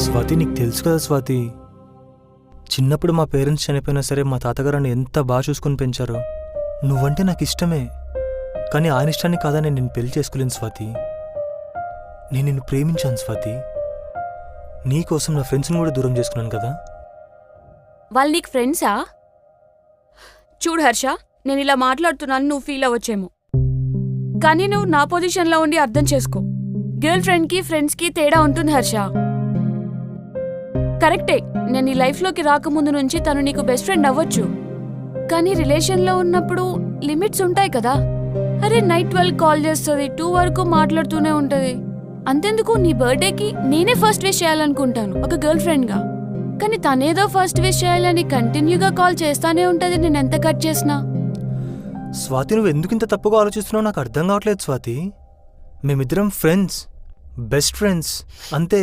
స్వాతి, నీకు తెలుసు కదా స్వాతి, చిన్నప్పుడు మా పేరెంట్స్ చనిపోయినా సరే మా తాతగారు నన్ను ఎంత బాగా చూసుకుని పెంచారో. నువ్వంటే నాకు ఇష్టమే, కానీ ఆయన ఇష్టాన్ని కాదని నేను పెళ్లి చేసుకోలేను స్వాతి. నేను నిన్ను ప్రేమించాను స్వాతి. నీకోసం నా ఫ్రెండ్స్ని కూడా దూరం చేసుకున్నాను కదా. వాళ్ళు నీకు ఫ్రెండ్సా? చూడు హర్ష, నేను ఇలా మాట్లాడుతున్నాను, నువ్వు ఫీల్ అవ్వచ్చేమో, కానీ నువ్వు నా పొజిషన్లో ఉండి అర్థం చేసుకో. గర్ల్ ఫ్రెండ్కి ఫ్రెండ్స్కి తేడా ఉంటుంది హర్ష. కరెక్టే, నేను నీ లైఫ్లోకి రాకముందు నుంచి తను నీకు బెస్ట్ ఫ్రెండ్ అవ్వచ్చు, కానీ రిలేషన్లో ఉన్నప్పుడు లిమిట్స్ ఉంటాయి కదా. అరే నైట్ 12 కాల్ చేస్తుంది, 2 వరకు మాట్లాడుతూనే ఉంటుంది. అంతెందుకు, నీ బర్త్డేకి నేనే ఫస్ట్ విష్ చేయాలనుకుంటాను ఒక గర్ల్ ఫ్రెండ్గా, కానీ తనేదో ఫస్ట్ విష్ చేయాలని కంటిన్యూగా కాల్ చేస్తానే ఉంటుంది నేను ఎంత కట్ చేసినా. స్వాతి, నువ్వు ఎందుకు ఇంత తప్పుగా ఆలోచిస్తున్నావు నాకు అర్థం కావట్లేదు స్వాతి. మేమిద్దరం ఫ్రెండ్స్, బెస్ట్ ఫ్రెండ్స్ అంతే.